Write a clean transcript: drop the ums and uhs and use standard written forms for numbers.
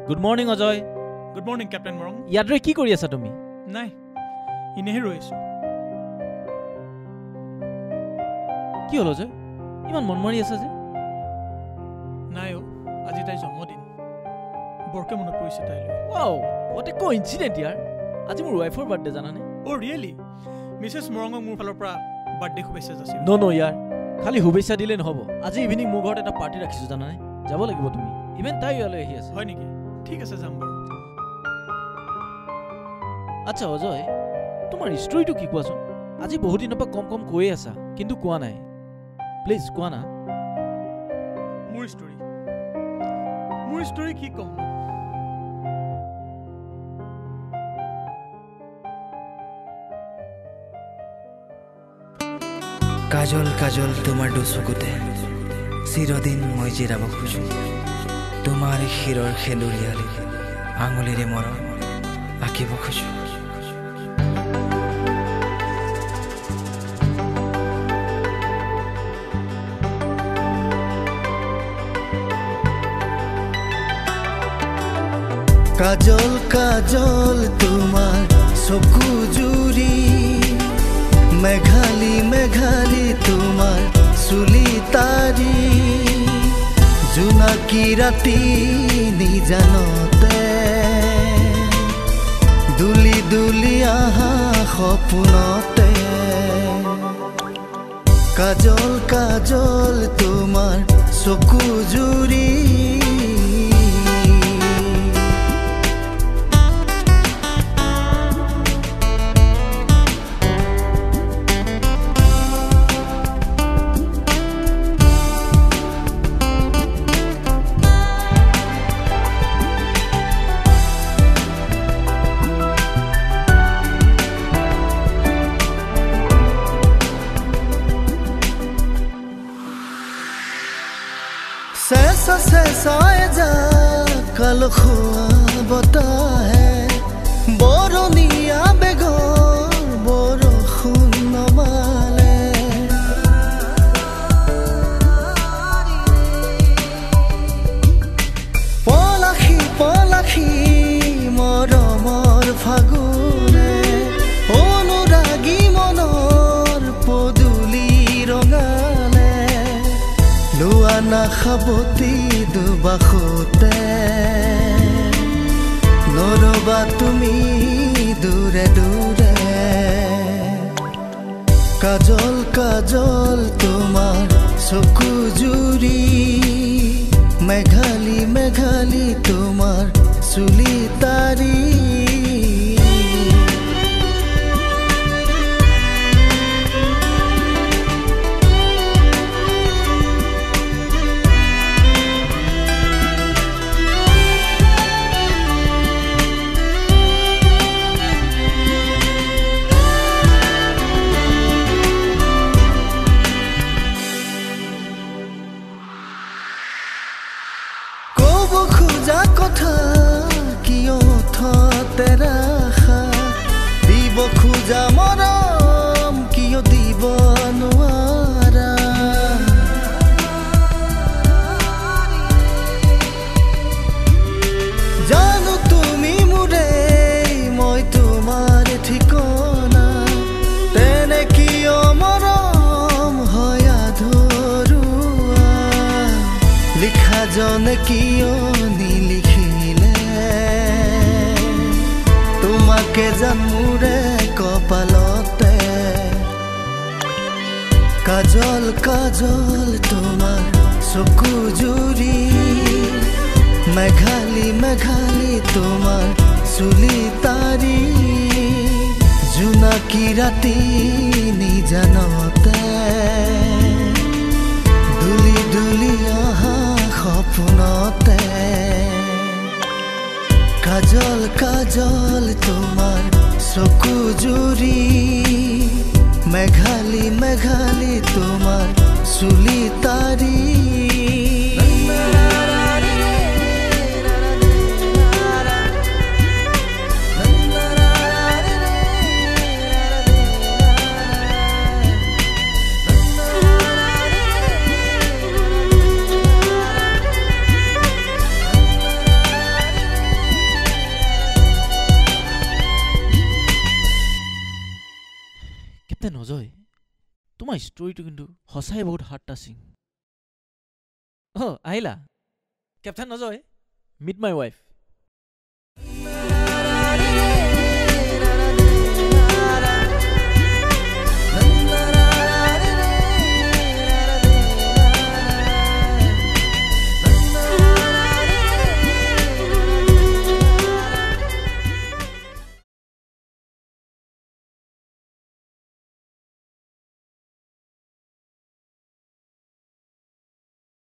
Good morning Ajay. Good morning captain Morang. ইয়াতে কি কৰি আছা তুমি? নাই, ইনেহে ৰৈ আছো। কি হ'ল অজয়, ইমান মন মাৰি আছা যে? নাই অ', আজি তাইৰ জন্মদিন, বৰকে মনত পৰিছে তাইলৈ। ৱাও, হোৱাট এ কোইনচিডেন্ট ইয়াৰ। আজি মোৰ ৱাইফৰ বাৰ্থডে জানানে? অ' ৰিয়েলি? মিছেছ মৰঙক মোৰ ফালৰ পৰা বাৰ্থডে শুভেচ্ছা যাচিলোঁ। ন ইয়াৰ, খালি শুভেচ্ছা দিলে নহ'ব। আজি ইভিনিং মোৰ ঘৰত এটা পাৰ্টি ৰাখিছোঁ জানানে? যাব লাগিব তুমি। ইভেন তাই ইয়ালৈ আহি আছে। হয় নেকি? ঠিক আছে, যাম বাৰু। আচ্ছা অজয়, তোমাৰ ষ্টৰিটো কি কোৱাচোন? আজি বহুত দিনৰ পৰা কম কৈয়ে আছা, কিন্তু কোৱা নাই। প্লিজ কোৱা না। মোৰ ষ্টৰি কি ক'ম? কাজল কাজল তোমাৰ দুচকুতে চিৰদিন মই জিৰাব খোজো। তোমাৰ শিৰৰ সেন্দুৰীয়ালি আঙুলিৰে মৰম আঁকিব খোজো। কাজল কাজল তোমাৰ চকু জুৰি, মেঘালী মেঘালী তোমাৰ চুলি তাৰি, জোনাকী ৰাতি নিজানতে দুলি দুলি আহা সপোনতে। কাজল কাজল তোমাৰ চকু জুৰি, চেঁচাই যা কাল খোৱা বতাহে, বৰণীয়া বেগৰ বৰষুণ নমালে। পলাশী পলাশী মৰমৰ ফাগুনে, অনুৰাগী মনৰ পদূলি ৰঙালে। লোৱা নাখাবতি দুবাসতে, নৰবা তুমি দূৰে দূৰে। কাজল কাজল তোমাৰ চকু জুৰি, মেঘালী মেঘালী তোমাৰ চুলি তাৰি। খোজা কথা কিয় থতে ৰাখা, দিব খোজা মৰম কিয় দিব নোৱাৰা। জানো তুমি মোৰে মই তোমাৰ ঠিকনা, তেনে কিয় মৰম হয় আধৰুৱা। লিখা জনে কিয় নিলিখিলে, তোমাকে জান মোৰে কপালতে। কাজল কাজল তোমাৰ চকু জুৰি, মেঘালী মেঘালী তোমাৰ চুলি তাৰি, জোনাকী ৰাতি নিজানতে দুলি দুলি আহা সপোনতে। কাজল কাজল তোমাৰ চকু জুৰি, মেঘালী মেঘালী তোমাৰ চুলি তাৰি। কেপ্টেইন অজয় তোমাৰ ষ্টৰিটো কিন্তু সঁচাই বহুত হাৰ্ট টাচিং আহিলা captain Ajay meet my wife